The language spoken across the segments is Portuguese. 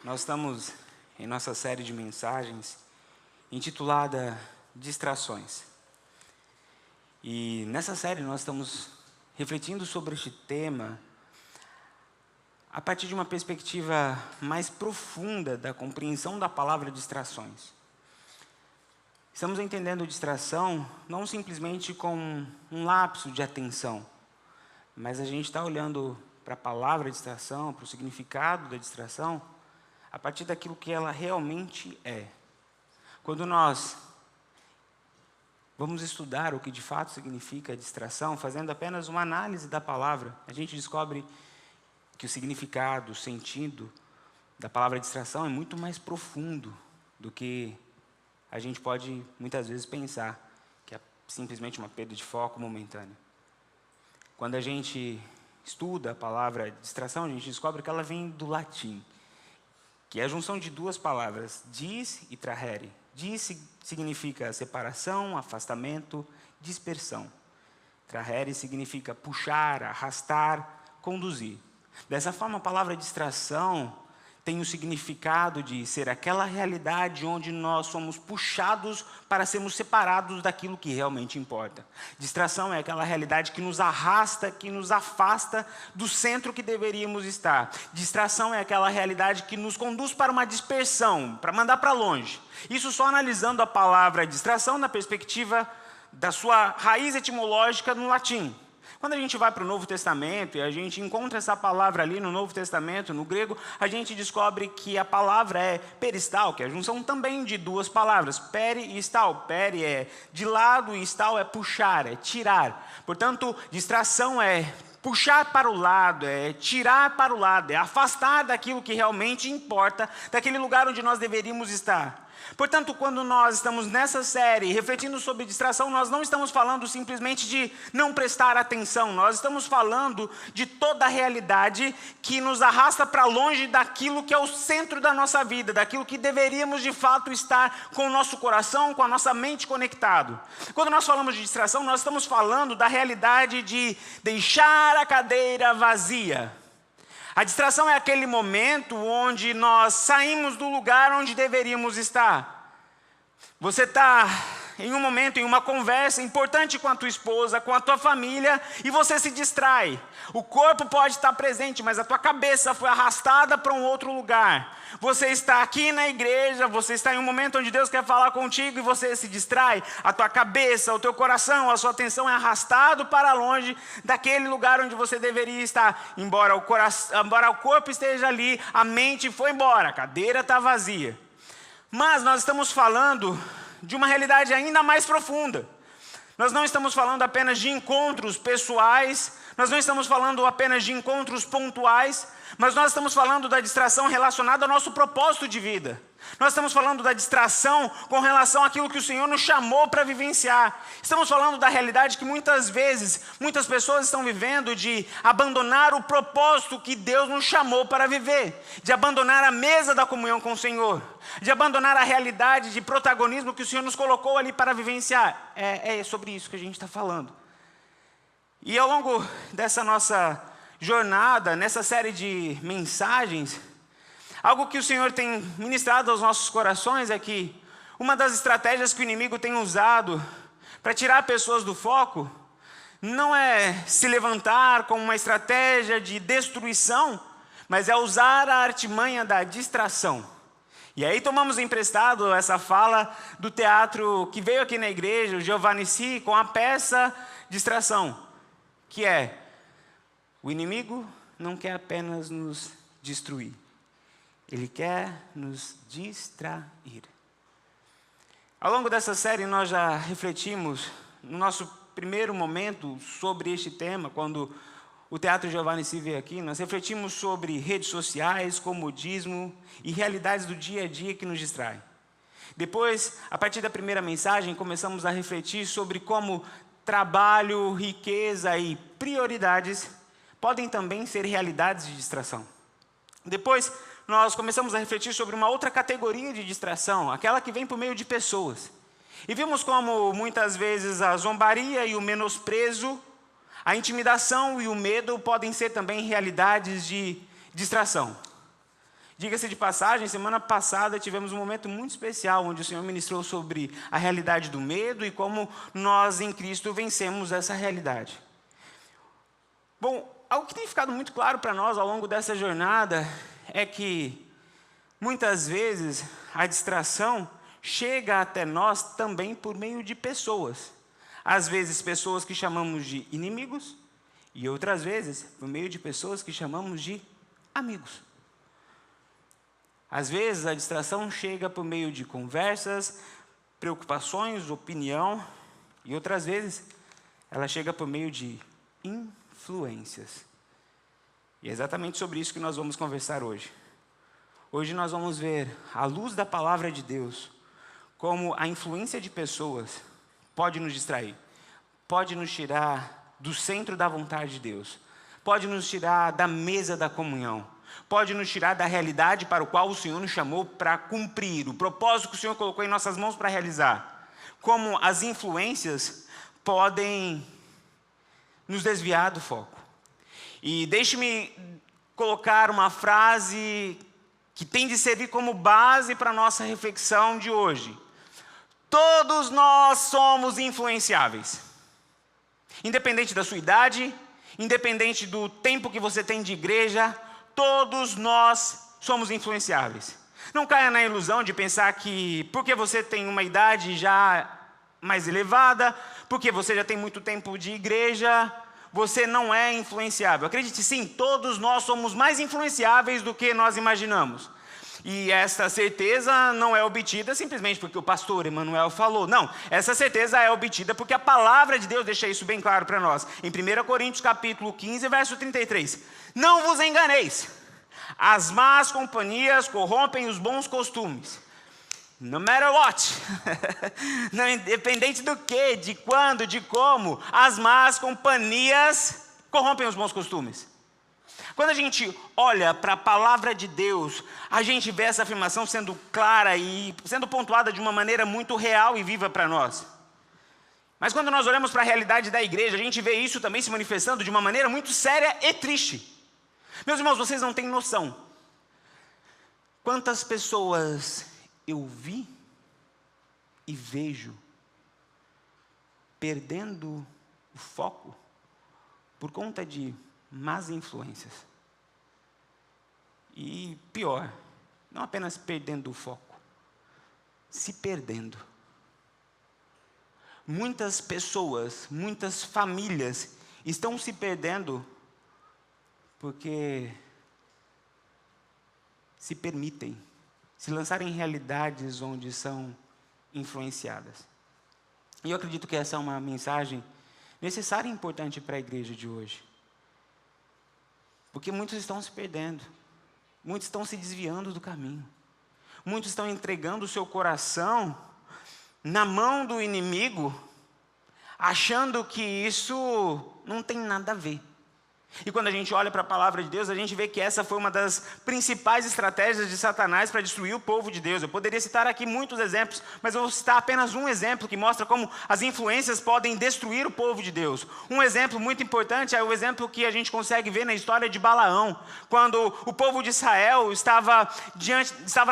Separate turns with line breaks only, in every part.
Nós estamos em nossa série de mensagens intitulada Distrações. E nessa série nós estamos refletindo sobre este tema a partir de uma perspectiva mais profunda da compreensão da palavra distrações. Estamos entendendo distração não simplesmente como um lapso de atenção, mas a gente está olhando para a palavra distração, para o significado da distração, a partir daquilo que ela realmente é. Quando nós vamos estudar o que de fato significa distração, fazendo apenas uma análise da palavra, a gente descobre que o significado, o sentido da palavra distração é muito mais profundo do que a gente pode muitas vezes pensar, que é simplesmente uma perda de foco momentânea. Quando a gente estuda a palavra distração, a gente descobre que ela vem do latim, que é a junção de duas palavras, dis e trahere. Dis significa separação, afastamento, dispersão. Trahere significa puxar, arrastar, conduzir. Dessa forma, a palavra distração tem o significado de ser aquela realidade onde nós somos puxados para sermos separados daquilo que realmente importa. Distração é aquela realidade que nos arrasta, que nos afasta do centro que deveríamos estar. Distração é aquela realidade que nos conduz para uma dispersão, para mandar para longe. Isso só analisando a palavra distração na perspectiva da sua raiz etimológica no latim. Quando a gente vai para o Novo Testamento e a gente encontra essa palavra ali no Novo Testamento, no grego, a gente descobre que a palavra é peristal, que é a junção também de duas palavras, peri e stal. Peri é de lado e stal é puxar, é tirar. Portanto, distração é puxar para o lado, é tirar para o lado, é afastar daquilo que realmente importa, daquele lugar onde nós deveríamos estar. Portanto, quando nós estamos nessa série refletindo sobre distração, nós não estamos falando simplesmente de não prestar atenção, nós estamos falando de toda a realidade que nos arrasta para longe daquilo que é o centro da nossa vida, daquilo que deveríamos de fato estar com o nosso coração, com a nossa mente conectado. Quando nós falamos de distração, nós estamos falando da realidade de deixar a cadeira vazia. A distração é aquele momento onde nós saímos do lugar onde deveríamos estar. Você está em um momento, em uma conversa importante com a tua esposa, com a tua família, e você se distrai. O corpo pode estar presente, mas a tua cabeça foi arrastada para um outro lugar. Você está aqui na igreja, você está em um momento onde Deus quer falar contigo e você se distrai. A tua cabeça, o teu coração, a sua atenção é arrastado para longe daquele lugar onde você deveria estar. Embora o corpo esteja ali, a mente foi embora, a cadeira está vazia. Mas nós estamos falando de uma realidade ainda mais profunda. Nós não estamos falando apenas de encontros pessoais, nós não estamos falando apenas de encontros pontuais, mas nós estamos falando da distração relacionada ao nosso propósito de vida. Nós estamos falando da distração com relação àquilo que o Senhor nos chamou para vivenciar. Estamos falando da realidade que muitas vezes, muitas pessoas estão vivendo de abandonar o propósito que Deus nos chamou para viver, de abandonar a mesa da comunhão com o Senhor, de abandonar a realidade de protagonismo que o Senhor nos colocou ali para vivenciar. É sobre isso que a gente está falando. E ao longo dessa nossa jornada, nessa série de mensagens, algo que o Senhor tem ministrado aos nossos corações é que uma das estratégias que o inimigo tem usado para tirar pessoas do foco não é se levantar com uma estratégia de destruição, mas é usar a artimanha da distração. E aí tomamos emprestado essa fala do teatro que veio aqui na igreja, o Giovannici, com a peça Distração, que é: o inimigo não quer apenas nos destruir, ele quer nos distrair. Ao longo dessa série nós já refletimos no nosso primeiro momento sobre este tema, quando o Teatro Giovannici veio aqui, nós refletimos sobre redes sociais, comodismo e realidades do dia a dia que nos distraem. Depois, a partir da primeira mensagem, começamos a refletir sobre como trabalho, riqueza e prioridades podem também ser realidades de distração. Depois, nós começamos a refletir sobre uma outra categoria de distração, aquela que vem por meio de pessoas. E vimos como muitas vezes a zombaria e o menosprezo, a intimidação e o medo podem ser também realidades de distração. Diga-se de passagem, semana passada tivemos um momento muito especial, onde o Senhor ministrou sobre a realidade do medo e como nós em Cristo vencemos essa realidade. Bom, algo que tem ficado muito claro para nós ao longo dessa jornada é que, muitas vezes, a distração chega até nós também por meio de pessoas. Às vezes, pessoas que chamamos de inimigos, e outras vezes, por meio de pessoas que chamamos de amigos. Às vezes, a distração chega por meio de conversas, preocupações, opinião, e outras vezes, ela chega por meio de influências. E é exatamente sobre isso que nós vamos conversar hoje. Hoje nós vamos ver, à luz da palavra de Deus, como a influência de pessoas pode nos distrair, pode nos tirar do centro da vontade de Deus, pode nos tirar da mesa da comunhão, pode nos tirar da realidade para o qual o Senhor nos chamou para cumprir, o propósito que o Senhor colocou em nossas mãos para realizar. Como as influências podem nos desviar do foco. E deixe-me colocar uma frase que tem de servir como base para a nossa reflexão de hoje. Todos nós somos influenciáveis. Independente da sua idade, independente do tempo que você tem de igreja, todos nós somos influenciáveis. Não caia na ilusão de pensar que porque você tem uma idade já mais elevada, porque você já tem muito tempo de igreja, você não é influenciável. Acredite, sim, todos nós somos mais influenciáveis do que nós imaginamos. E essa certeza não é obtida simplesmente porque o pastor Emanuel falou. Não, essa certeza é obtida porque a palavra de Deus deixa isso bem claro para nós. Em 1 Coríntios capítulo 15, verso 33. Não vos enganeis, as más companhias corrompem os bons costumes. No matter what, não, independente do que, de quando, de como, as más companhias corrompem os bons costumes. Quando a gente olha para a palavra de Deus, a gente vê essa afirmação sendo clara e sendo pontuada de uma maneira muito real e viva para nós. Mas quando nós olhamos para a realidade da igreja, a gente vê isso também se manifestando de uma maneira muito séria e triste. Meus irmãos, vocês não têm noção. Quantas pessoas eu vi e vejo perdendo o foco por conta de más influências. E pior, não apenas perdendo o foco, se perdendo. Muitas pessoas, muitas famílias estão se perdendo porque se permitem se lançar em realidades onde são influenciadas. E eu acredito que essa é uma mensagem necessária e importante para a igreja de hoje. Porque muitos estão se perdendo, muitos estão se desviando do caminho, muitos estão entregando o seu coração na mão do inimigo, achando que isso não tem nada a ver. E quando a gente olha para a palavra de Deus, a gente vê que essa foi uma das principais estratégias de Satanás para destruir o povo de Deus. Eu poderia citar aqui muitos exemplos, mas eu vou citar apenas um exemplo que mostra como as influências podem destruir o povo de Deus. Um exemplo muito importante é o exemplo que a gente consegue ver na história de Balaão, quando o povo de Israel estava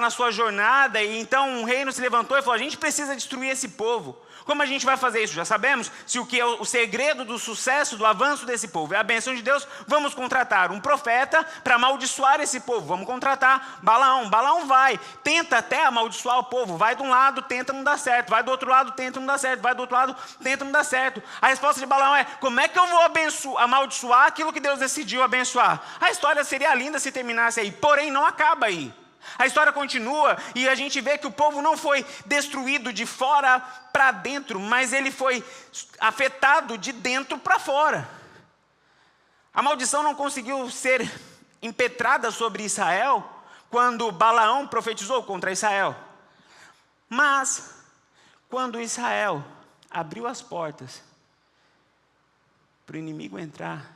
na sua jornada, e então um reino se levantou e falou: a gente precisa destruir esse povo. Como a gente vai fazer isso? Já sabemos. Se o que é o segredo do sucesso, do avanço desse povo é a bênção de Deus, vamos contratar um profeta para amaldiçoar esse povo. Vamos contratar Balaão. Balaão vai, tenta até amaldiçoar o povo. Vai de um lado, tenta não dar certo. Vai do outro lado, tenta não dar certo. Vai do outro lado, tenta não dar certo. A resposta de Balaão é: como é que eu vou amaldiçoar aquilo que Deus decidiu abençoar? A história seria linda se terminasse aí, porém não acaba aí. A história continua e a gente vê que o povo não foi destruído de fora para dentro, mas ele foi afetado de dentro para fora. A maldição não conseguiu ser impetrada sobre Israel quando Balaão profetizou contra Israel. Mas, quando Israel abriu as portas para o inimigo entrar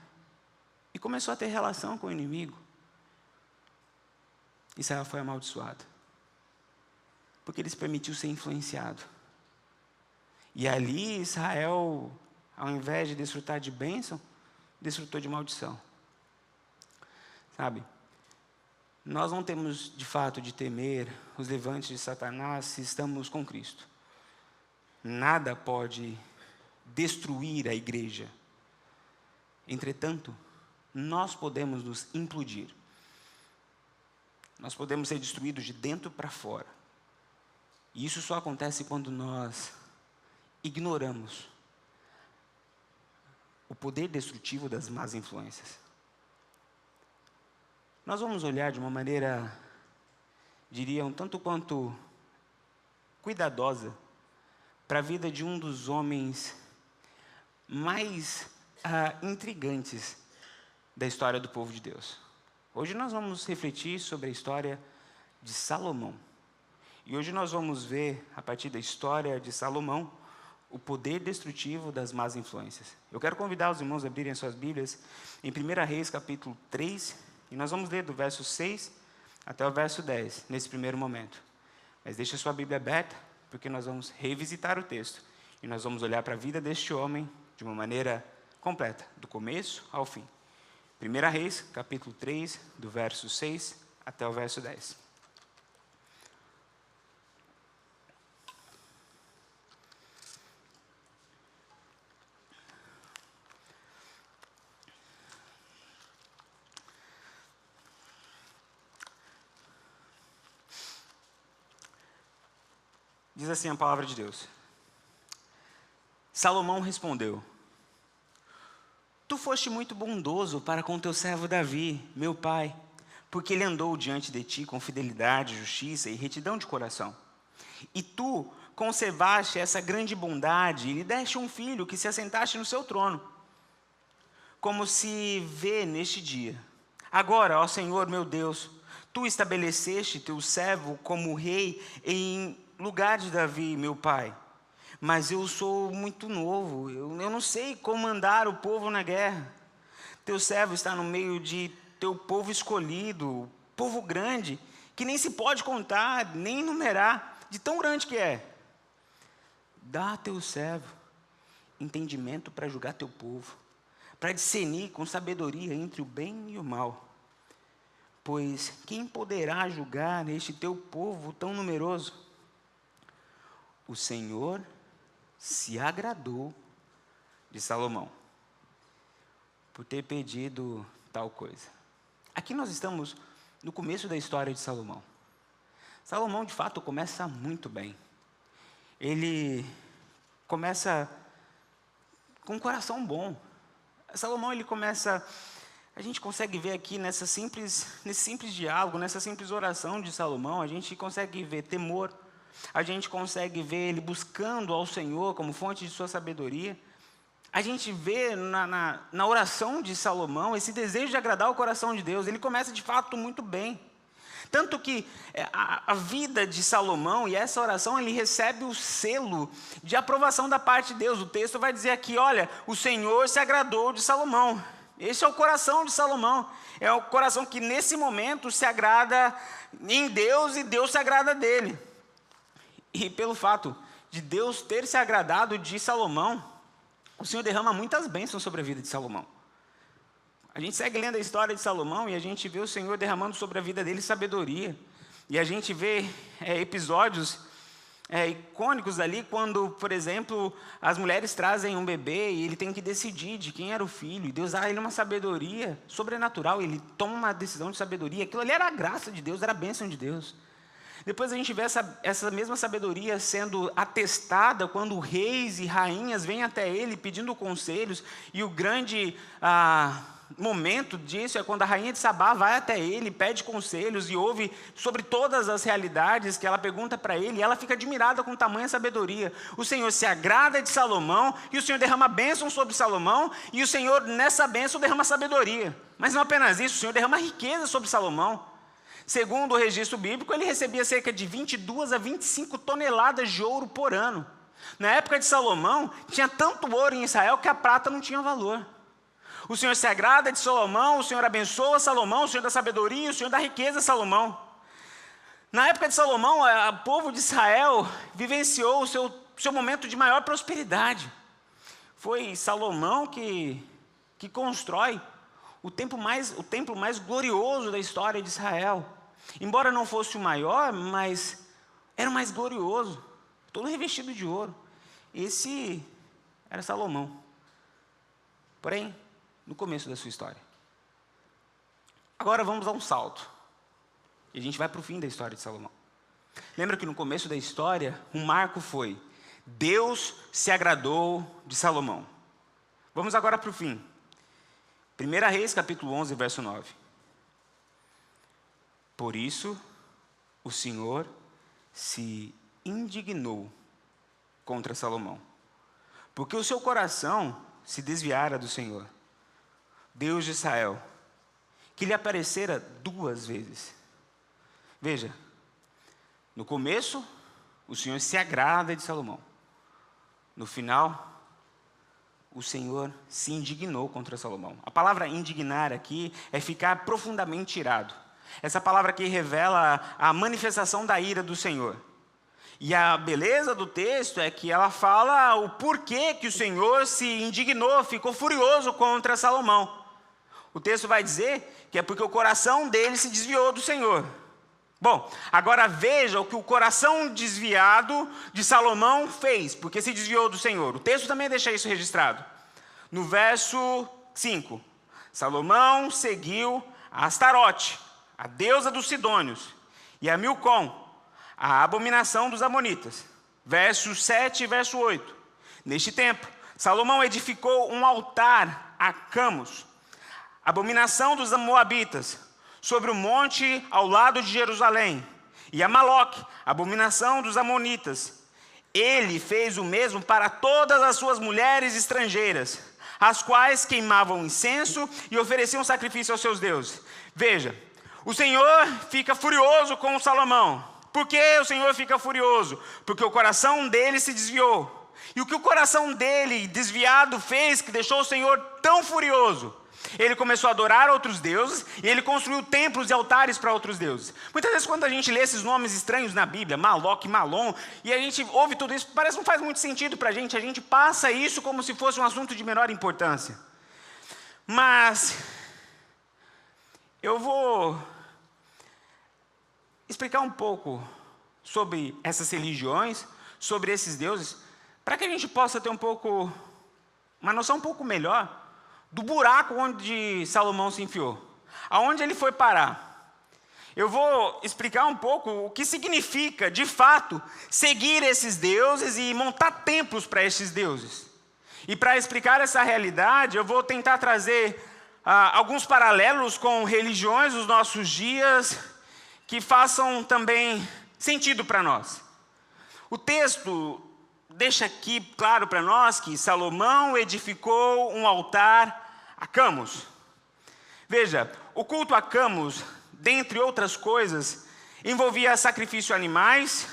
e começou a ter relação com o inimigo, Israel foi amaldiçoado, porque ele se permitiu ser influenciado. E ali Israel, ao invés de desfrutar de bênção, desfrutou de maldição. Sabe? nós não temos de fato de temer os levantes de Satanás se estamos com Cristo. Nada pode destruir a igreja. Entretanto, nós podemos nos implodir. Nós podemos ser destruídos de dentro para fora. E isso só acontece quando nós ignoramos o poder destrutivo das más influências. Nós vamos olhar de uma maneira, diria, um tanto quanto cuidadosa para a vida de um dos homens mais intrigantes da história do povo de Deus. Hoje nós vamos refletir sobre a história de Salomão. E hoje nós vamos ver, a partir da história de Salomão, o poder destrutivo das más influências. Eu quero convidar os irmãos a abrirem suas Bíblias em 1 Reis, capítulo 3, e nós vamos ler do verso 6 até o verso 10, nesse primeiro momento. Mas deixe a sua Bíblia aberta, porque nós vamos revisitar o texto, e nós vamos olhar para a vida deste homem de uma maneira completa, do começo ao fim. 1 Reis, capítulo 3, do verso 6 até o verso 10. Diz assim a palavra de Deus. Salomão respondeu: Tu foste muito bondoso para com teu servo Davi, meu pai, porque ele andou diante de ti com fidelidade, justiça e retidão de coração. E tu conservaste essa grande bondade e lhe deste um filho que se assentaste no seu trono, como se vê neste dia. Agora, ó Senhor meu Deus, tu estabeleceste teu servo como rei em lugar de Davi, meu pai. Mas eu sou muito novo, eu não sei comandar o povo na guerra. Teu servo está no meio de teu povo escolhido, povo grande, que nem se pode contar, nem numerar, de tão grande que é. Dá a teu servo entendimento para julgar teu povo, para discernir com sabedoria entre o bem e o mal. Pois quem poderá julgar este teu povo tão numeroso? O Senhor se agradou de Salomão por ter pedido tal coisa. Aqui nós estamos no começo da história de Salomão. Salomão, de fato, começa muito bem. Ele começa com um coração bom. Salomão, ele começa... A gente consegue ver aqui nesse simples diálogo, nessa simples oração de Salomão, a gente consegue ver temor. A gente consegue ver ele buscando ao Senhor como fonte de sua sabedoria. A gente vê na oração de Salomão esse desejo de agradar o coração de Deus. Ele começa de fato muito bem. Tanto que a vida de Salomão e essa oração, ele recebe o selo de aprovação da parte de Deus. O texto vai dizer aqui, olha, o Senhor se agradou de Salomão. Esse é o coração de Salomão. É o coração que nesse momento se agrada em Deus e Deus se agrada dele. E pelo fato de Deus ter se agradado de Salomão, o Senhor derrama muitas bênçãos sobre a vida de Salomão. A gente segue lendo a história de Salomão e a gente vê o Senhor derramando sobre a vida dele sabedoria. E a gente vê episódios icônicos ali, quando, por exemplo, as mulheres trazem um bebê e ele tem que decidir de quem era o filho. E Deus dá a ele uma sabedoria sobrenatural, ele toma uma decisão de sabedoria. Aquilo ali era a graça de Deus, era a bênção de Deus. Depois a gente vê essa mesma sabedoria sendo atestada quando reis e rainhas vêm até ele pedindo conselhos. E o grande momento disso é quando a rainha de Sabá vai até ele, pede conselhos e ouve sobre todas as realidades que ela pergunta para ele. E ela fica admirada com tamanha sabedoria. O Senhor se agrada de Salomão e o Senhor derrama bênção sobre Salomão. E o Senhor nessa bênção derrama sabedoria. Mas não apenas isso, o Senhor derrama riqueza sobre Salomão. Segundo o registro bíblico, ele recebia cerca de 22 a 25 toneladas de ouro por ano. Na época de Salomão, tinha tanto ouro em Israel que a prata não tinha valor. O Senhor se agrada de Salomão, o Senhor abençoa Salomão, o Senhor dá sabedoria, o Senhor dá riqueza a Salomão. Na época de Salomão, o povo de Israel vivenciou o seu momento de maior prosperidade. Foi Salomão que constrói o templo mais glorioso da história de Israel. embora não fosse o maior, mas era o mais glorioso, todo revestido de ouro. Esse era Salomão. Porém, no começo da sua história. Agora vamos dar um salto. E a gente vai para o fim da história de Salomão. Lembra que no começo da história, um marco foi: Deus se agradou de Salomão. Vamos agora para o fim. 1 Reis, capítulo 11, verso 9. Por isso, o Senhor se indignou contra Salomão, porque o seu coração se desviara do Senhor, Deus de Israel, que lhe aparecera 2 vezes. Veja, no começo, o Senhor se agrada de Salomão. No final, o Senhor se indignou contra Salomão. A palavra indignar aqui é ficar profundamente irado. Essa palavra aqui revela a manifestação da ira do Senhor. E a beleza do texto é que ela fala o porquê que o Senhor se indignou, ficou furioso contra Salomão. O texto vai dizer que é porque o coração dele se desviou do Senhor. Bom, agora veja o que o coração desviado de Salomão fez, porque se desviou do Senhor. O texto também deixa isso registrado. No verso 5, Salomão seguiu a Astarote, a deusa dos Sidônios, e a Milcom, a abominação dos Amonitas. Verso 7 e verso 8. Neste tempo, Salomão edificou um altar a Camos, abominação dos Moabitas, sobre o monte ao lado de Jerusalém, e a Maloque, abominação dos Amonitas. Ele fez o mesmo para todas as suas mulheres estrangeiras, as quais queimavam incenso e ofereciam sacrifício aos seus deuses. Veja, o Senhor fica furioso com o Salomão. Por que o Senhor fica furioso? Porque o coração dele se desviou. E o que o coração dele desviado fez que deixou o Senhor tão furioso? Ele começou a adorar outros deuses e ele construiu templos e altares para outros deuses. Muitas vezes quando a gente lê esses nomes estranhos na Bíblia, Maloque, Malom, e a gente ouve tudo isso, parece que não faz muito sentido para a gente passa isso como se fosse um assunto de menor importância. Mas eu vou explicar um pouco sobre essas religiões, sobre esses deuses, para que a gente possa ter uma noção um pouco melhor do buraco onde Salomão se enfiou, aonde ele foi parar. Eu vou explicar um pouco o que significa, de fato, seguir esses deuses e montar templos para esses deuses. E para explicar essa realidade, eu vou tentar trazer alguns paralelos com religiões dos nossos dias que façam também sentido para nós. O texto deixa aqui claro para nós que Salomão edificou um altar a Camos. Veja, o culto a Camos, dentre outras coisas, envolvia sacrifício de animais,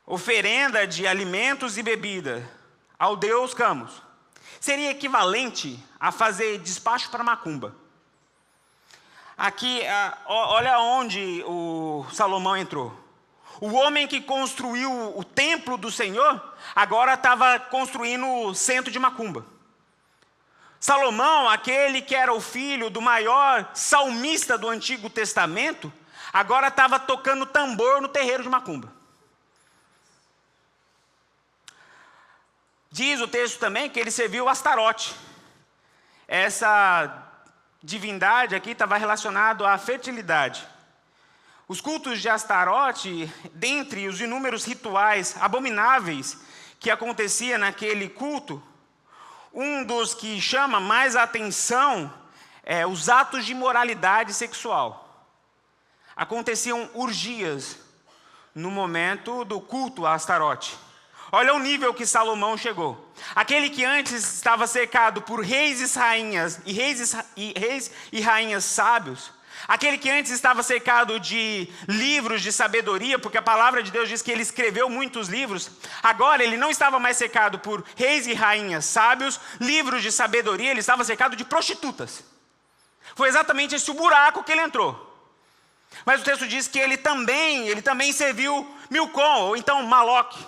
oferenda de alimentos e bebida ao deus Camos. Seria equivalente a fazer despacho para macumba. Aqui, olha onde o Salomão entrou. O homem que construiu o templo do Senhor, agora estava construindo o centro de macumba. Salomão, aquele que era o filho do maior salmista do Antigo Testamento, agora estava tocando tambor no terreiro de macumba. Diz o texto também que ele serviu Astarote. Essa divindade aqui estava relacionada à fertilidade. Os cultos de Astarote, dentre os inúmeros rituais abomináveis que acontecia naquele culto, um dos que chama mais a atenção é os atos de imoralidade sexual. Aconteciam orgias no momento do culto a Astarote. Olha o nível que Salomão chegou. Aquele que antes estava cercado por reis e rainhas, reis e rainhas sábios, aquele que antes estava cercado de livros de sabedoria, porque a palavra de Deus diz que ele escreveu muitos livros, agora ele não estava mais cercado por reis e rainhas sábios, livros de sabedoria, ele estava cercado de prostitutas. Foi exatamente esse o buraco que ele entrou. Mas o texto diz que ele também serviu Milcom, ou então Maloque.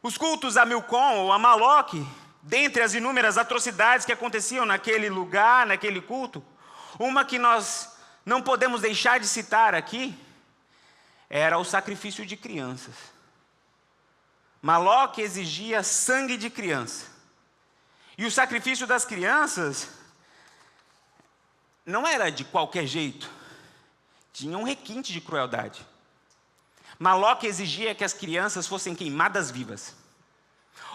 Os cultos a Milcom ou a Maloque, dentre as inúmeras atrocidades que aconteciam naquele lugar, naquele culto, uma que nós não podemos deixar de citar aqui era o sacrifício de crianças. Maloque exigia sangue de criança. E o sacrifício das crianças não era de qualquer jeito. Tinha um requinte de crueldade. Maloque exigia que as crianças fossem queimadas vivas.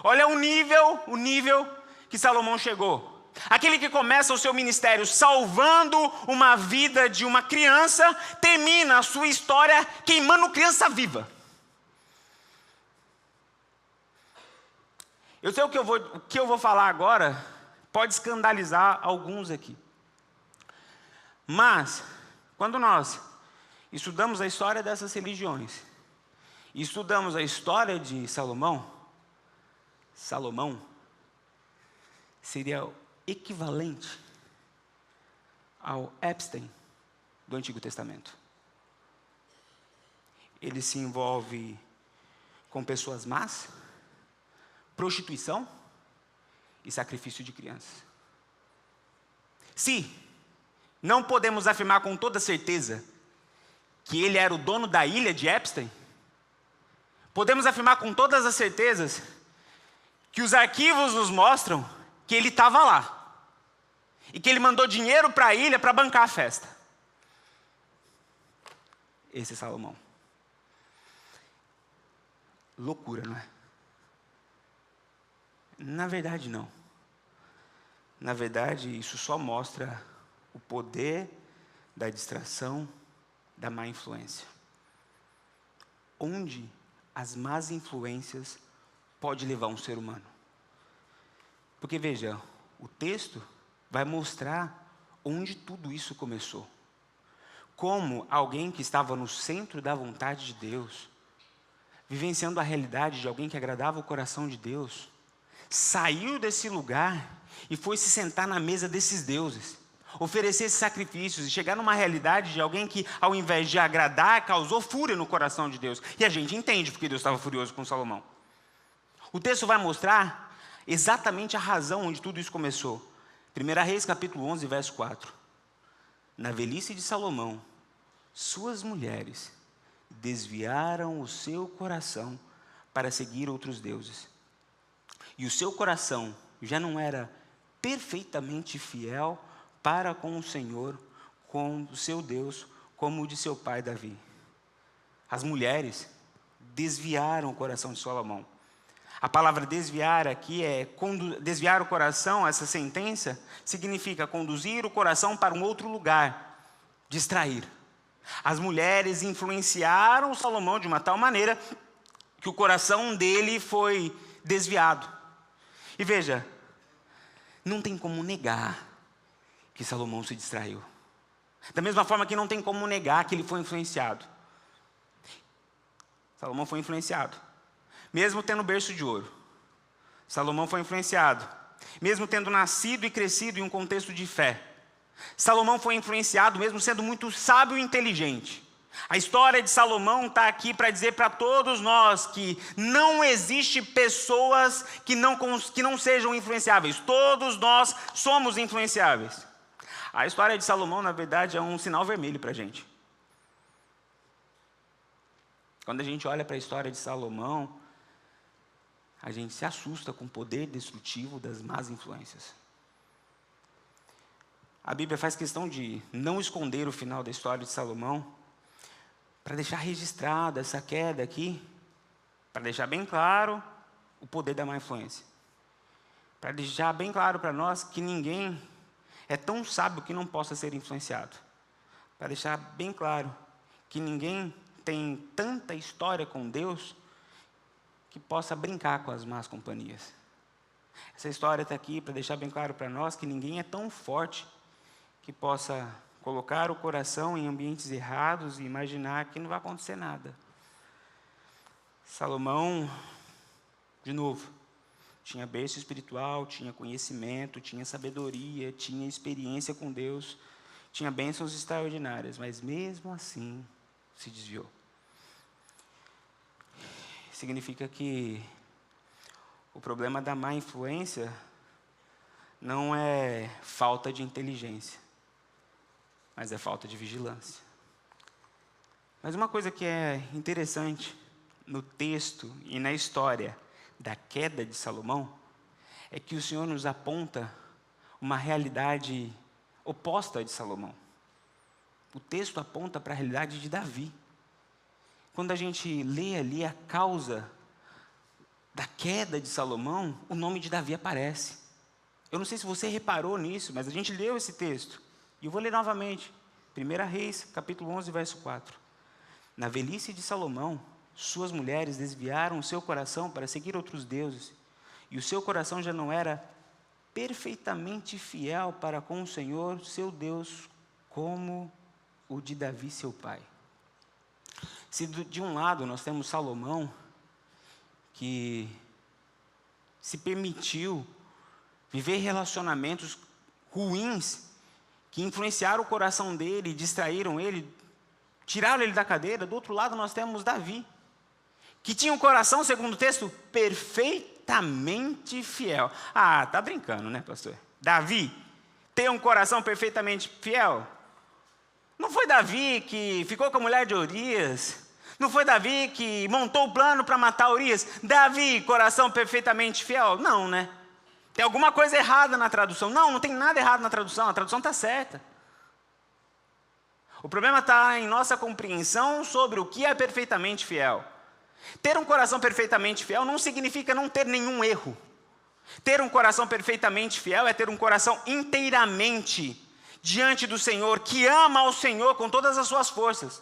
Olha o nível que Salomão chegou. Aquele que começa o seu ministério salvando uma vida de uma criança, termina a sua história queimando criança viva. Eu sei o que eu vou falar agora pode escandalizar alguns aqui. Mas, quando nós estudamos a história dessas religiões, e estudamos a história de Salomão seria o equivalente ao Epstein do Antigo Testamento. Ele se envolve com pessoas más, prostituição e sacrifício de crianças. Se não podemos afirmar com toda certeza que ele era o dono da ilha de Epstein, podemos afirmar com todas as certezas que os arquivos nos mostram que ele estava lá e que ele mandou dinheiro para a ilha para bancar a festa. Esse é Salomão. Loucura, não é? Na verdade, não. Na verdade, isso só mostra o poder da distração, da má influência. Onde as más influências podem levar um ser humano. Porque veja, o texto vai mostrar onde tudo isso começou. Como alguém que estava no centro da vontade de Deus, vivenciando a realidade de alguém que agradava o coração de Deus, saiu desse lugar e foi se sentar na mesa desses deuses, oferecer esses sacrifícios e chegar numa realidade de alguém que, ao invés de agradar, causou fúria no coração de Deus. E a gente entende porque Deus estava furioso com Salomão. O texto vai mostrar exatamente a razão onde tudo isso começou. 1 Reis, capítulo 11, verso 4. Na velhice de Salomão, suas mulheres desviaram o seu coração para seguir outros deuses. E o seu coração já não era perfeitamente fiel para com o Senhor, com o seu Deus, como o de seu pai Davi. As mulheres desviaram o coração de Salomão. A palavra desviar aqui é desviar o coração, essa sentença significa conduzir o coração para um outro lugar, distrair. As mulheres influenciaram Salomão de uma tal maneira que o coração dele foi desviado. E veja, não tem como negar que Salomão se distraiu. Da mesma forma que não tem como negar que ele foi influenciado. Salomão foi influenciado. Mesmo tendo berço de ouro. Salomão foi influenciado. Mesmo tendo nascido e crescido em um contexto de fé. Salomão foi influenciado mesmo sendo muito sábio e inteligente. A história de Salomão está aqui para dizer para todos nós que não existe pessoas que não sejam influenciáveis. Todos nós somos influenciáveis. A história de Salomão, na verdade, é um sinal vermelho para a gente. Quando a gente olha para a história de Salomão, a gente se assusta com o poder destrutivo das más influências. A Bíblia faz questão de não esconder o final da história de Salomão, para deixar registrada essa queda aqui, para deixar bem claro o poder da má influência. Para deixar bem claro para nós que ninguém é tão sábio que não possa ser influenciado. Para deixar bem claro que ninguém tem tanta história com Deus que possa brincar com as más companhias. Essa história está aqui para deixar bem claro para nós que ninguém é tão forte que possa colocar o coração em ambientes errados e imaginar que não vai acontecer nada. Salomão, de novo, tinha berço espiritual, tinha conhecimento, tinha sabedoria, tinha experiência com Deus, tinha bênçãos extraordinárias, mas mesmo assim se desviou. Significa que o problema da má influência não é falta de inteligência. mas é falta de vigilância. Mas uma coisa que é interessante no texto e na história da queda de Salomão é que o Senhor nos aponta uma realidade oposta à de Salomão. O texto aponta para a realidade de Davi. Quando a gente lê ali a causa da queda de Salomão, o nome de Davi aparece. Eu não sei se você reparou nisso, mas a gente leu esse texto. E eu vou ler novamente. 1 Reis, capítulo 11, verso 4. Na velhice de Salomão, suas mulheres desviaram o seu coração para seguir outros deuses, e o seu coração já não era perfeitamente fiel para com o Senhor, seu Deus, como o de Davi, seu pai. Se de um lado nós temos Salomão, que se permitiu viver relacionamentos ruins, que influenciaram o coração dele, distraíram ele, tiraram ele da cadeira. Do outro lado nós temos Davi, que tinha um coração, segundo o texto, perfeitamente fiel. Ah, tá brincando, né, pastor? Davi tem um coração perfeitamente fiel? Não foi Davi que ficou com a mulher de Urias? Não foi Davi que montou o plano para matar Urias? Davi, coração perfeitamente fiel? Não, né? Tem alguma coisa errada na tradução. Não, não tem nada errado na tradução. A tradução está certa. O problema está em nossa compreensão sobre o que é perfeitamente fiel. Ter um coração perfeitamente fiel não significa não ter nenhum erro. Ter um coração perfeitamente fiel é ter um coração inteiramente diante do Senhor, que ama ao Senhor com todas as suas forças.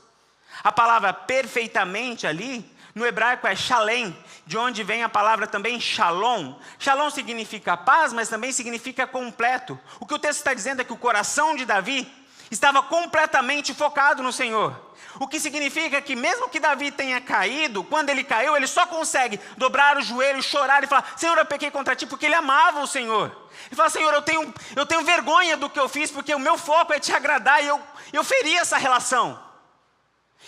A palavra perfeitamente ali, no hebraico é shalem, de onde vem a palavra também shalom. Shalom significa paz, mas também significa completo. O que o texto está dizendo é que o coração de Davi estava completamente focado no Senhor. O que significa que mesmo que Davi tenha caído, quando ele caiu, ele só consegue dobrar o joelho, chorar e falar: Senhor, eu pequei contra ti, porque ele amava o Senhor. Ele fala: Senhor, eu tenho vergonha do que eu fiz, porque o meu foco é te agradar, e eu feri essa relação.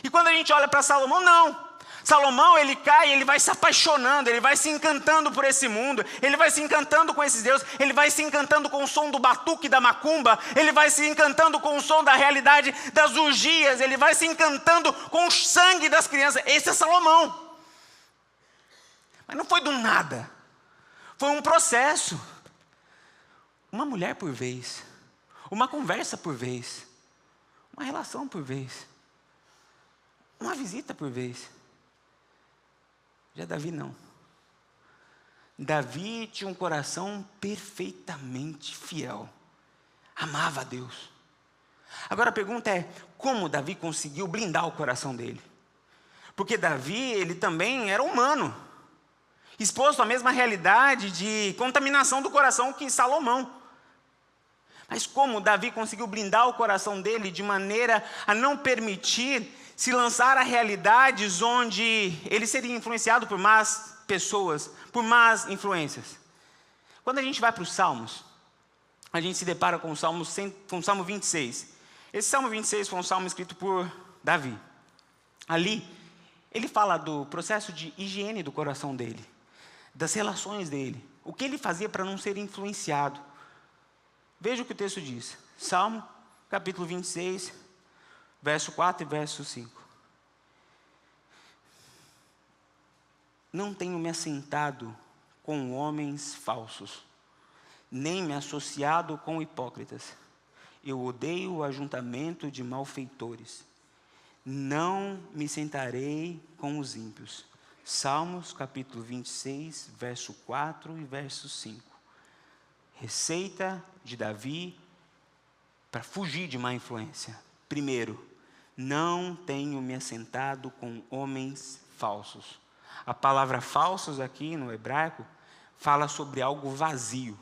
E quando a gente olha para Salomão, não. Salomão, ele cai, ele vai se apaixonando, ele vai se encantando por esse mundo, ele vai se encantando com esses deuses, ele vai se encantando com o som do batuque da macumba, ele vai se encantando com o som da realidade das orgias, ele vai se encantando com o sangue das crianças. Esse é Salomão. Mas não foi do nada, foi um processo. Uma mulher por vez, uma conversa por vez, uma relação por vez, uma visita por vez. Já Davi não. Davi tinha um coração perfeitamente fiel. Amava a Deus. Agora a pergunta é, como Davi conseguiu blindar o coração dele? Porque Davi, ele também era humano, exposto à mesma realidade de contaminação do coração que Salomão. Mas como Davi conseguiu blindar o coração dele de maneira a não permitir se lançar a realidades onde ele seria influenciado por más pessoas, por más influências? Quando a gente vai para os Salmos, a gente se depara com o Salmo 26. Esse Salmo 26 foi um salmo escrito por Davi. Ali, ele fala do processo de higiene do coração dele, das relações dele, o que ele fazia para não ser influenciado. Veja o que o texto diz. Salmo, capítulo 26, verso 4 e verso 5. Não tenho me assentado com homens falsos, nem me associado com hipócritas. Eu odeio o ajuntamento de malfeitores. Não me sentarei com os ímpios. Salmos, capítulo 26, verso 4 e verso 5. Receita de Davi para fugir de má influência. Primeiro, não tenho me assentado com homens falsos. A palavra falsos aqui no hebraico fala sobre algo vazio,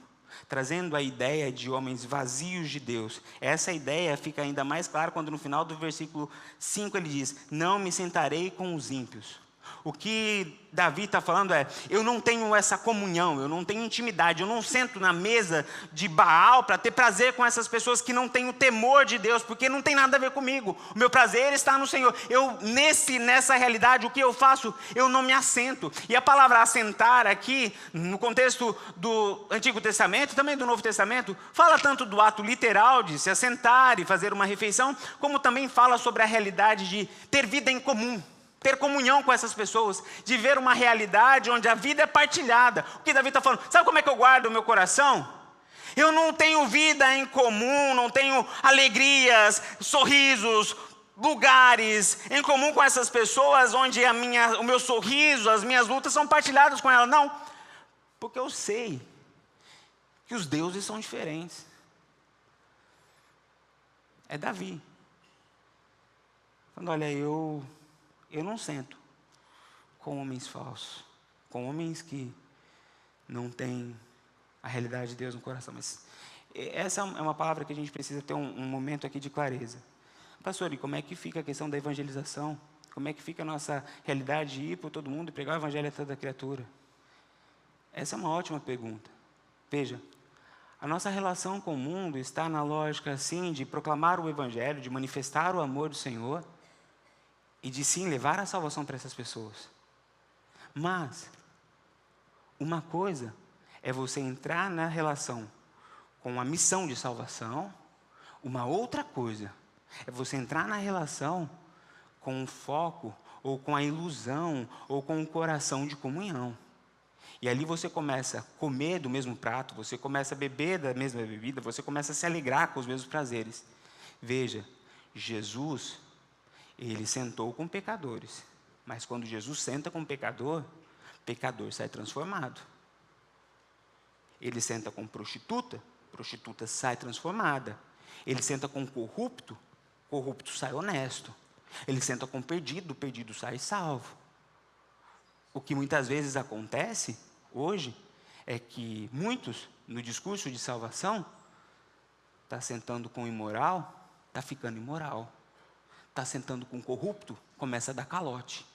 trazendo a ideia de homens vazios de Deus. Essa ideia fica ainda mais clara quando no final do versículo 5 ele diz: não me sentarei com os ímpios. O que Davi está falando é: eu não tenho essa comunhão, eu não tenho intimidade, eu não sento na mesa de Baal para ter prazer com essas pessoas que não têm o temor de Deus, porque não tem nada a ver comigo. O meu prazer está no Senhor. Nessa realidade, o que eu faço? Eu não me assento. E a palavra assentar aqui, no contexto do Antigo Testamento, também do Novo Testamento, fala tanto do ato literal de se assentar e fazer uma refeição, como também fala sobre a realidade de ter vida em comum, ter comunhão com essas pessoas, de ver uma realidade onde a vida é partilhada. O que Davi está falando? Sabe como é que eu guardo o meu coração? Eu não tenho vida em comum, não tenho alegrias, sorrisos, lugares em comum com essas pessoas, onde o meu sorriso, as minhas lutas são partilhadas com elas. Não, porque eu sei que os deuses são diferentes. É Davi falando: olha, eu não sento com homens falsos, com homens que não têm a realidade de Deus no coração. Mas essa é uma palavra que a gente precisa ter um momento aqui de clareza. Pastor, e como é que fica a questão da evangelização? Como é que fica a nossa realidade de ir por todo mundo e pregar o evangelho a toda criatura? Essa é uma ótima pergunta. Veja, a nossa relação com o mundo está na lógica, assim, de proclamar o evangelho, de manifestar o amor do Senhor, e de sim levar a salvação para essas pessoas. Mas uma coisa é você entrar na relação com a missão de salvação, uma outra coisa é você entrar na relação com o foco, ou com a ilusão, ou com o coração de comunhão. E ali você começa a comer do mesmo prato, você começa a beber da mesma bebida, você começa a se alegrar com os mesmos prazeres. Veja, Jesus, ele sentou com pecadores, mas quando Jesus senta com pecador sai transformado. Ele senta com prostituta sai transformada. Ele senta com corrupto sai honesto. Ele senta com perdido sai salvo. O que muitas vezes acontece hoje é que muitos, no discurso de salvação, está sentando com o imoral, está ficando imoral. Está sentando com corrupto, começa a dar calote.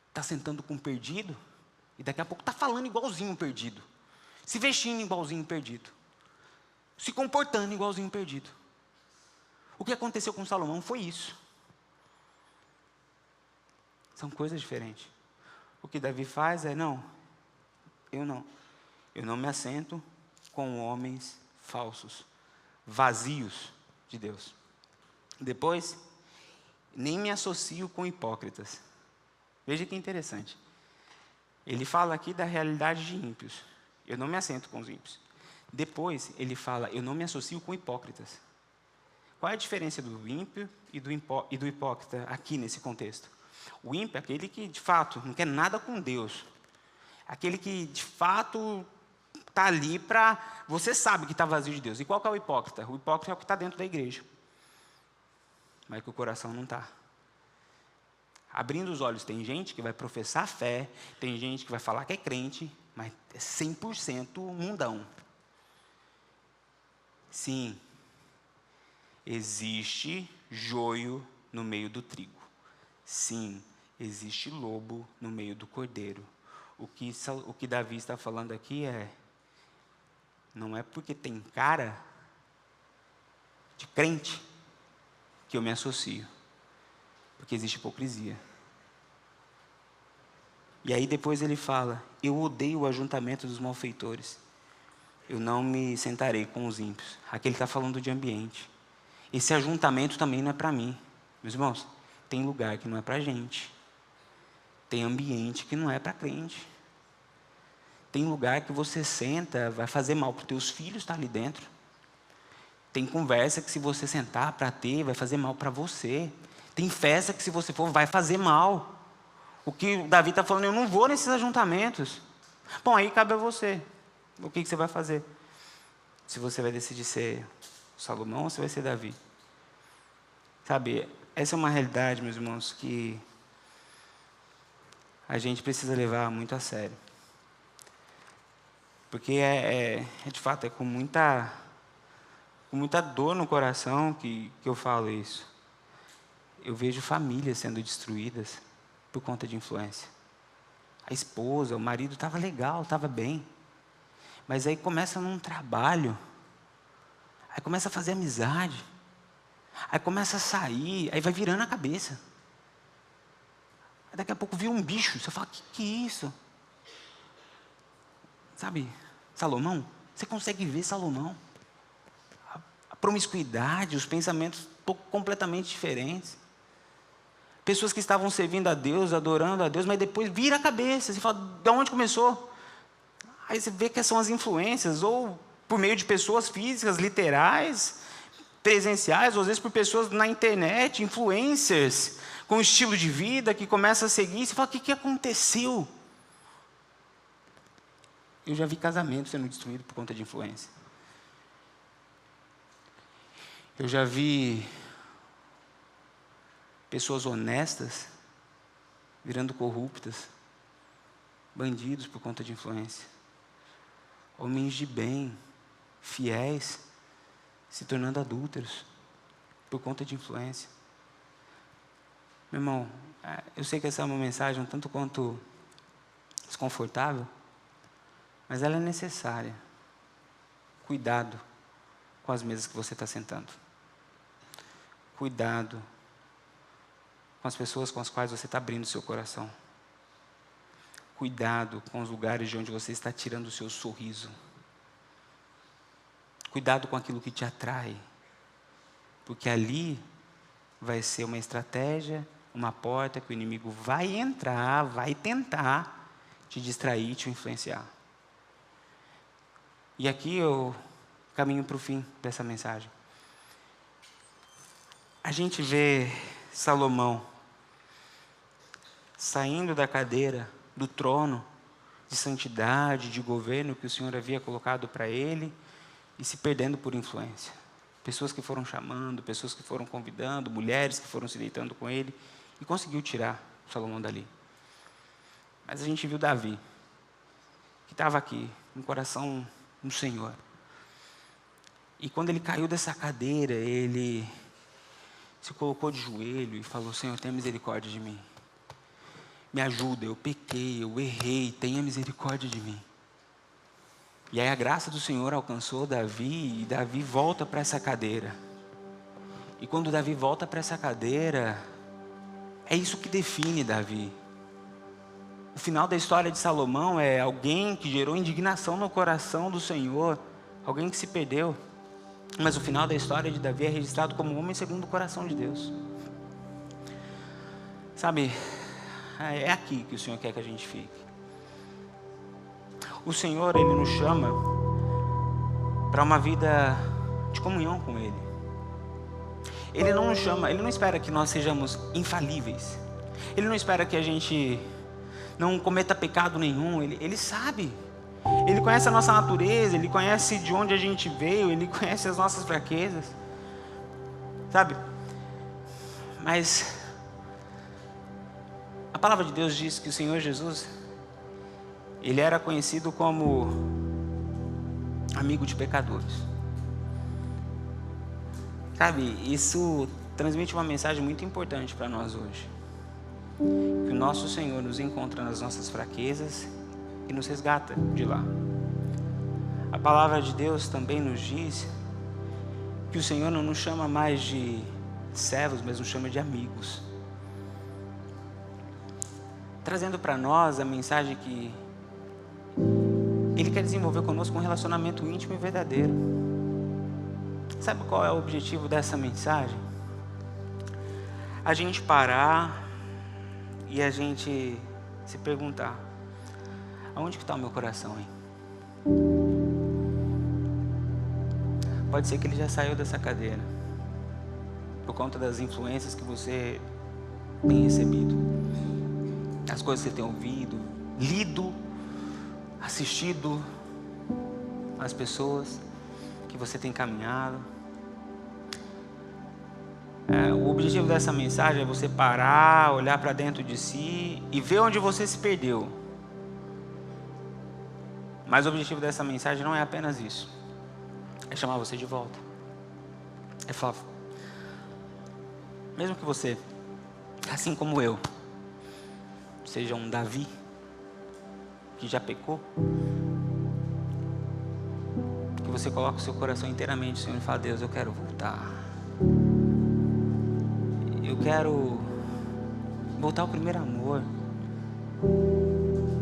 Está sentando com perdido, e daqui a pouco está falando igualzinho perdido. Se vestindo igualzinho perdido. Se comportando igualzinho perdido. O que aconteceu com Salomão foi isso. São coisas diferentes. O que Davi faz é: eu não me assento com homens falsos, vazios de Deus. Depois, nem me associo com hipócritas. Veja que interessante. Ele fala aqui da realidade de ímpios. Eu não me assento com os ímpios. Depois, ele fala: eu não me associo com hipócritas. Qual é a diferença do ímpio e do hipócrita aqui nesse contexto? O ímpio é aquele que, de fato, não quer nada com Deus. Aquele que, de fato, está ali para... Você sabe que está vazio de Deus. E qual que é o hipócrita? O hipócrita é o que está dentro da igreja, mas que o coração não está. Abrindo os olhos, tem gente que vai professar fé, tem gente que vai falar que é crente, mas é 100% mundão. Sim, existe joio no meio do trigo. Sim, existe lobo no meio do cordeiro. O que Davi está falando aqui não é porque tem cara de crente que eu me associo, porque existe hipocrisia. E aí depois ele fala: eu odeio o ajuntamento dos malfeitores, eu não me sentarei com os ímpios. Aqui ele está falando de ambiente. Esse ajuntamento também não é para mim. Meus irmãos, tem lugar que não é para a gente, tem ambiente que não é para crente, tem lugar que você senta, vai fazer mal para os teus filhos estar ali dentro. Tem conversa que se você sentar para ter, vai fazer mal para você. Tem festa que se você for, vai fazer mal. O que o Davi está falando: eu não vou nesses ajuntamentos. Bom, aí cabe a você. O que você vai fazer? Se você vai decidir ser Salomão ou se vai ser Davi. Sabe, essa é uma realidade, meus irmãos, que a gente precisa levar muito a sério. Porque de fato, é com muita dor no coração que eu falo isso. Eu vejo famílias sendo destruídas. por conta de influência. A esposa, o marido estava legal, estava bem. Mas aí começa num trabalho, aí começa a fazer amizade, aí começa a sair, aí vai virando a cabeça. Aí daqui a pouco vira um bicho, você fala, que é isso? Sabe, Salomão, você consegue ver Salomão? A promiscuidade, os pensamentos completamente diferentes. Pessoas que estavam servindo a Deus, adorando a Deus, mas depois vira a cabeça, você fala, de onde começou? Aí você vê que são as influências, ou por meio de pessoas físicas, literais, presenciais, ou às vezes por pessoas na internet, influencers, com estilo de vida, que começa a seguir, você fala, o que aconteceu? Eu já vi casamento sendo destruído por conta de influência. Eu já vi pessoas honestas virando corruptas, bandidos por conta de influência. Homens de bem, fiéis, se tornando adúlteros por conta de influência. Meu irmão, eu sei que essa é uma mensagem um tanto quanto desconfortável, mas ela é necessária. Cuidado com as mesas que você está sentando. Cuidado com as pessoas com as quais você está abrindo o seu coração. Cuidado com os lugares de onde você está tirando o seu sorriso. Cuidado com aquilo que te atrai. Porque ali vai ser uma estratégia, uma porta que o inimigo vai entrar, vai tentar te distrair, te influenciar. E aqui eu caminho para o fim dessa mensagem. A gente vê Salomão saindo da cadeira, do trono de santidade, de governo que o Senhor havia colocado para ele e se perdendo por influência. Pessoas que foram chamando, pessoas que foram convidando, mulheres que foram se deitando com ele e conseguiu tirar Salomão dali. Mas a gente viu Davi, que estava aqui, com o coração no Senhor. E quando ele caiu dessa cadeira, ele se colocou de joelho e falou, Senhor, tenha misericórdia de mim. Me ajuda, eu pequei, eu errei, tenha misericórdia de mim. E aí a graça do Senhor alcançou Davi, e Davi volta para essa cadeira. E quando Davi volta para essa cadeira, é isso que define Davi. O final da história de Salomão é alguém que gerou indignação no coração do Senhor, alguém que se perdeu. Mas o final da história de Davi é registrado como homem segundo o coração de Deus. Sabe, é aqui que o Senhor quer que a gente fique. O Senhor, Ele nos chama para uma vida de comunhão com Ele. Ele não nos chama, Ele não espera que nós sejamos infalíveis. Ele não espera que a gente não cometa pecado nenhum. Ele sabe. Ele conhece a nossa natureza, Ele conhece de onde a gente veio, Ele conhece as nossas fraquezas. Sabe? Mas a palavra de Deus diz que o Senhor Jesus, Ele era conhecido como amigo de pecadores. Sabe, isso transmite uma mensagem muito importante para nós hoje. Que o nosso Senhor nos encontra nas nossas fraquezas e nos resgata de lá. A palavra de Deus também nos diz que o Senhor não nos chama mais de servos, mas nos chama de amigos. Trazendo para nós a mensagem que Ele quer desenvolver conosco um relacionamento íntimo e verdadeiro. Sabe qual é o objetivo dessa mensagem? A gente parar e a gente se perguntar, aonde que está o meu coração, hein? Pode ser que ele já saiu dessa cadeira por conta das influências que você tem recebido, as coisas que você tem ouvido, lido, assistido, as pessoas que você tem caminhado. O objetivo dessa mensagem é você parar, olhar para dentro de si e ver onde você se perdeu. Mas o objetivo dessa mensagem não é apenas isso. É chamar você de volta. É falar, mesmo que você, assim como eu, seja um Davi, que já pecou, que você coloca o seu coração inteiramente no Senhor e fala: Deus, eu quero voltar. Eu quero voltar ao primeiro amor.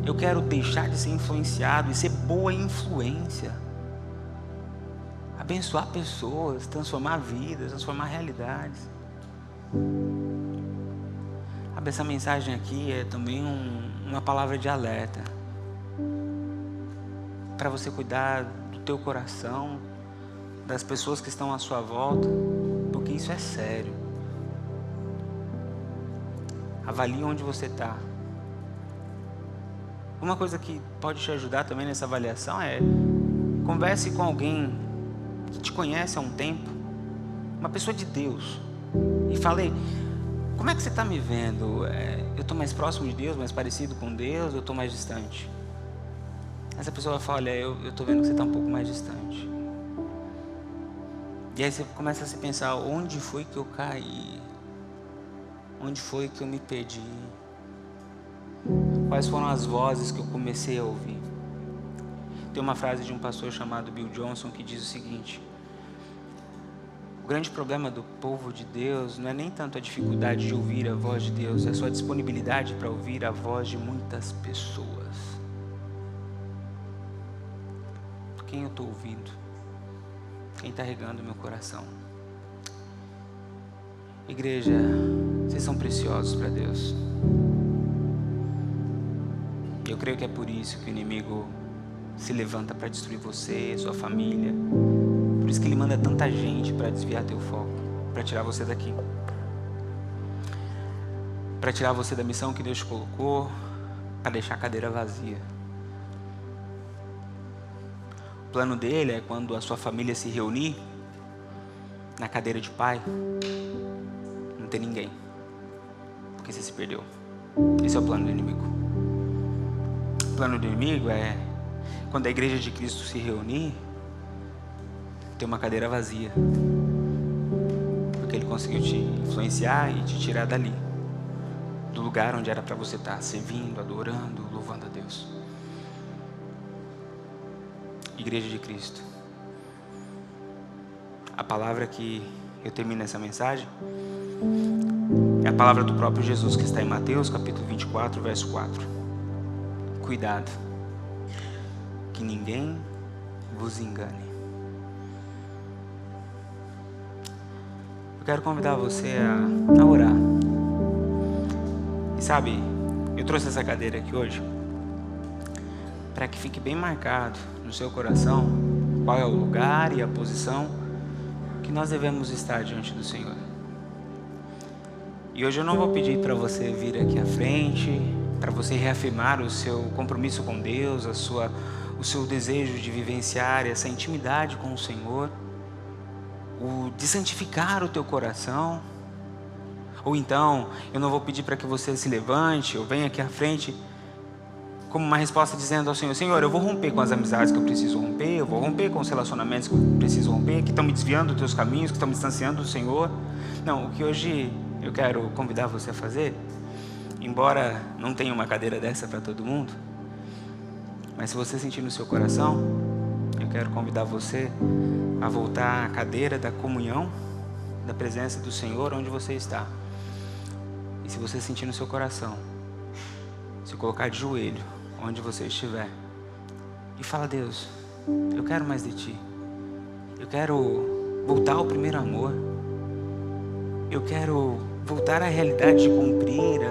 Eu quero deixar de ser influenciado e ser boa influência. Abençoar pessoas, transformar vidas, transformar realidades. Essa mensagem aqui é também uma palavra de alerta para você cuidar do teu coração, das pessoas que estão à sua volta, porque isso é sério. Avalie onde você está. Uma coisa que pode te ajudar também nessa avaliação é: converse com alguém que te conhece há um tempo, uma pessoa de Deus, e fale: como é que você está me vendo? Eu estou mais próximo de Deus, mais parecido com Deus, ou eu estou mais distante? Essa pessoa vai falar: olha, eu estou vendo que você está um pouco mais distante. E aí você começa a se pensar: onde foi que eu caí? Onde foi que eu me perdi? Quais foram as vozes que eu comecei a ouvir? Tem uma frase de um pastor chamado Bill Johnson que diz o seguinte: o grande problema do povo de Deus não é nem tanto a dificuldade de ouvir a voz de Deus, é a sua disponibilidade para ouvir a voz de muitas pessoas. Quem eu estou ouvindo? Quem está regando meu coração? Igreja, vocês são preciosos para Deus. Eu creio que é por isso que o inimigo se levanta para destruir você, sua família. Por isso que ele manda tanta gente para desviar teu foco, para tirar você daqui, para tirar você da missão que Deus te colocou, para deixar a cadeira vazia. O plano dele é quando a sua família se reunir na cadeira de pai, não tem ninguém, porque você se perdeu. Esse é o plano do inimigo. O plano do inimigo é quando a igreja de Cristo se reunir, ter uma cadeira vazia, porque ele conseguiu te influenciar e te tirar dali, do lugar onde era para você estar servindo, adorando, louvando a Deus. Igreja de Cristo, a palavra que eu termino essa mensagem é a palavra do próprio Jesus, que está em Mateus capítulo 24, verso 4. Cuidado, que ninguém vos engane. Eu quero convidar você a orar. E sabe, eu trouxe essa cadeira aqui hoje para que fique bem marcado no seu coração qual é o lugar e a posição que nós devemos estar diante do Senhor. E hoje eu não vou pedir para você vir aqui à frente, para você reafirmar o seu compromisso com Deus, o seu desejo de vivenciar essa intimidade com o Senhor, de santificar o teu coração. Ou então, eu não vou pedir para que você se levante ou venha aqui à frente como uma resposta dizendo ao Senhor: Senhor, eu vou romper com as amizades que eu preciso romper, eu vou romper com os relacionamentos que eu preciso romper, que estão me desviando dos teus caminhos, que estão me distanciando do Senhor. Não, o que hoje eu quero convidar você a fazer, embora não tenha uma cadeira dessa para todo mundo, mas se você sentir no seu coração, eu quero convidar você a voltar à cadeira da comunhão, da presença do Senhor onde você está. E se você sentir no seu coração, se colocar de joelho onde você estiver e fala: Deus, eu quero mais de Ti. Eu quero voltar ao primeiro amor. Eu quero voltar à realidade de cumprir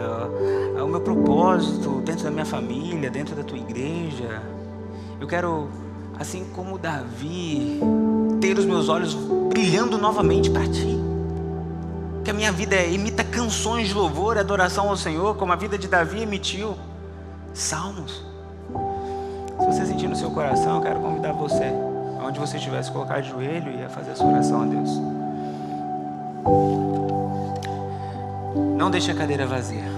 ao meu propósito dentro da minha família, dentro da Tua igreja. Eu quero, assim como Davi, ter os meus olhos brilhando novamente para Ti. Que a minha vida imita canções de louvor e adoração ao Senhor, como a vida de Davi emitiu salmos. Se você sentir no seu coração, eu quero convidar você, aonde você estiver, se colocar de joelho e a fazer essa oração a Deus. Não deixe a cadeira vazia.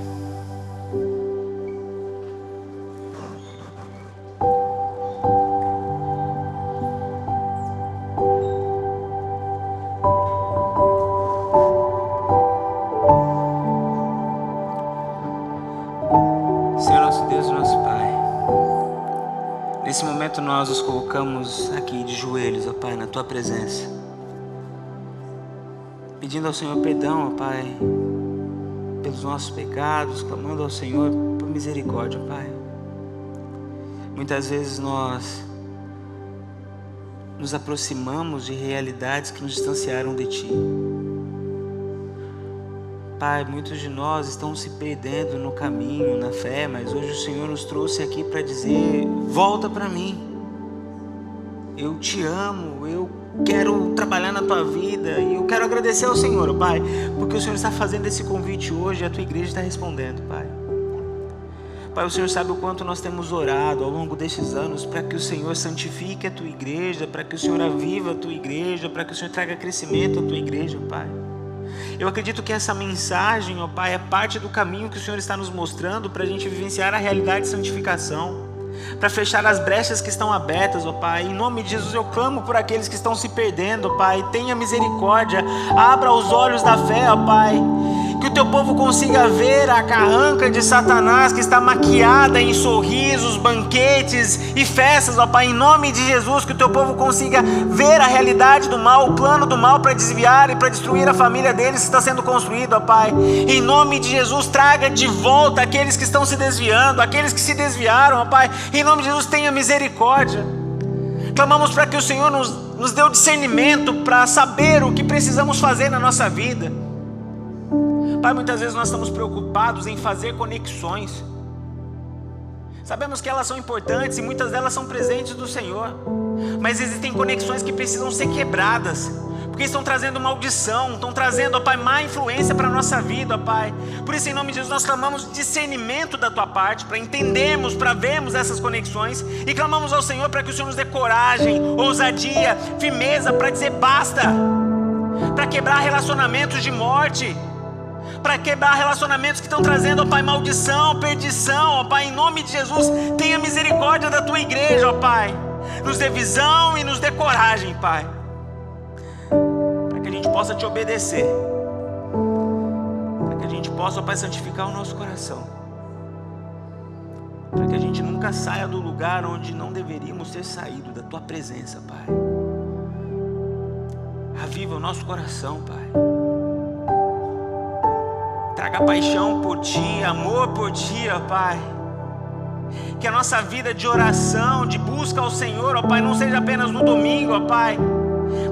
Deus, nosso Pai, nesse momento nós nos colocamos aqui de joelhos, ó Pai, na Tua presença, pedindo ao Senhor perdão, ó Pai, pelos nossos pecados, clamando ao Senhor por misericórdia, ó Pai. Muitas vezes nós nos aproximamos de realidades que nos distanciaram de Ti. Pai, muitos de nós estão se perdendo no caminho, na fé, mas hoje o Senhor nos trouxe aqui para dizer: volta para mim, eu te amo, eu quero trabalhar na Tua vida, e eu quero agradecer ao Senhor, Pai, porque o Senhor está fazendo esse convite hoje e a Tua igreja está respondendo, Pai. Pai, o Senhor sabe o quanto nós temos orado ao longo destes anos para que o Senhor santifique a Tua igreja, para que o Senhor aviva a Tua igreja, para que o Senhor traga crescimento à Tua igreja, Pai. Eu acredito que essa mensagem, ó Pai, é parte do caminho que o Senhor está nos mostrando para a gente vivenciar a realidade de santificação, para fechar as brechas que estão abertas, ó Pai. Em nome de Jesus eu clamo por aqueles que estão se perdendo, ó Pai. Tenha misericórdia, abra os olhos da fé, ó Pai. Que o Teu povo consiga ver a carranca de Satanás que está maquiada em sorrisos, banquetes e festas, ó Pai. Em nome de Jesus, que o Teu povo consiga ver a realidade do mal, o plano do mal para desviar e para destruir a família deles que está sendo construída, ó Pai. Em nome de Jesus, traga de volta aqueles que estão se desviando, aqueles que se desviaram, ó Pai. Em nome de Jesus, tenha misericórdia. Clamamos para que o Senhor nos dê o discernimento para saber o que precisamos fazer na nossa vida. Pai, muitas vezes nós estamos preocupados em fazer conexões. Sabemos que elas são importantes e muitas delas são presentes do Senhor, mas existem conexões que precisam ser quebradas, porque estão trazendo maldição, estão trazendo, ó Pai, má influência para a nossa vida, ó Pai. Por isso, em nome de Jesus, nós clamamos discernimento da Tua parte, para entendermos, para vermos essas conexões, e clamamos ao Senhor para que o Senhor nos dê coragem, ousadia, firmeza para dizer basta, para quebrar relacionamentos de morte, para quebrar relacionamentos que estão trazendo, ó Pai, maldição, perdição, ó Pai. Em nome de Jesus, tenha misericórdia da Tua igreja, ó Pai. Nos dê visão e nos dê coragem, Pai, para que a gente possa Te obedecer, para que a gente possa, ó Pai, santificar o nosso coração, para que a gente nunca saia do lugar onde não deveríamos ter saído, da Tua presença, Pai. Aviva o nosso coração, Pai. Traga paixão por Ti, amor por Ti, ó Pai. Que a nossa vida de oração, de busca ao Senhor, ó Pai, não seja apenas no domingo, ó Pai,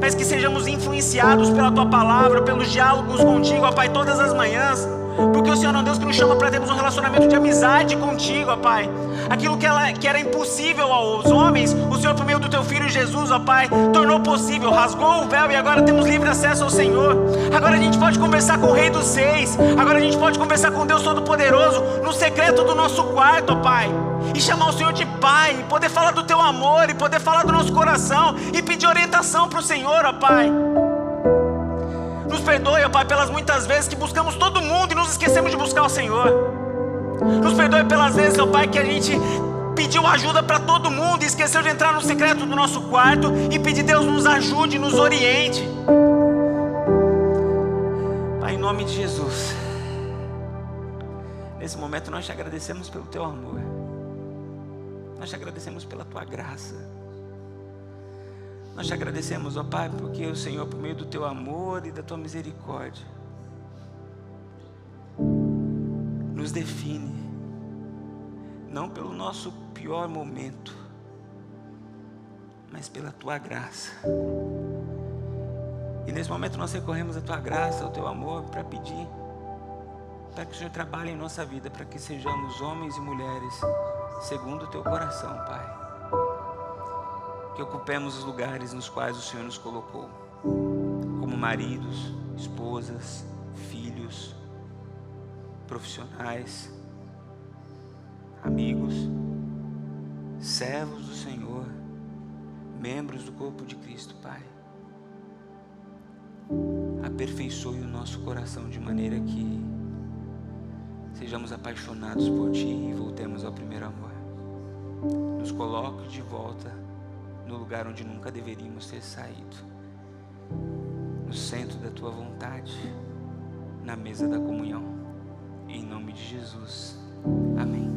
mas que sejamos influenciados pela Tua palavra, pelos diálogos contigo, ó Pai, todas as manhãs. Porque o Senhor é um Deus que nos chama para termos um relacionamento de amizade contigo, ó Pai. Aquilo que era impossível aos homens, o Senhor, por meio do Teu Filho Jesus, ó Pai, tornou possível, rasgou o véu e agora temos livre acesso ao Senhor. Agora a gente pode conversar com o Rei dos Seis, agora a gente pode conversar com Deus Todo-Poderoso no secreto do nosso quarto, ó Pai, e chamar o Senhor de Pai, e poder falar do Teu amor, e poder falar do nosso coração, e pedir orientação para o Senhor, ó Pai. Nos perdoe, ó Pai, pelas muitas vezes que buscamos todo mundo e nos esquecemos de buscar o Senhor. Nos perdoe pelas vezes, ó Pai, que a gente pediu ajuda para todo mundo e esqueceu de entrar no secreto do nosso quarto e pedir: Deus, nos ajude, nos oriente. Pai, em nome de Jesus, nesse momento nós Te agradecemos pelo Teu amor, nós Te agradecemos pela Tua graça. Nós Te agradecemos, ó Pai, porque o Senhor, por meio do Teu amor e da Tua misericórdia, nos define, não pelo nosso pior momento, mas pela Tua graça. E nesse momento nós recorremos à Tua graça, ao Teu amor, para pedir para que o Senhor trabalhe em nossa vida, para que sejamos homens e mulheres segundo o Teu coração, Pai. Que ocupemos os lugares nos quais o Senhor nos colocou, como maridos, esposas, filhos, profissionais, amigos, servos do Senhor, membros do corpo de Cristo, Pai. Aperfeiçoe o nosso coração de maneira que sejamos apaixonados por Ti e voltemos ao primeiro amor. Nos coloque de volta no lugar onde nunca deveríamos ter saído, no centro da Tua vontade, na mesa da comunhão. Em nome de Jesus. Amém.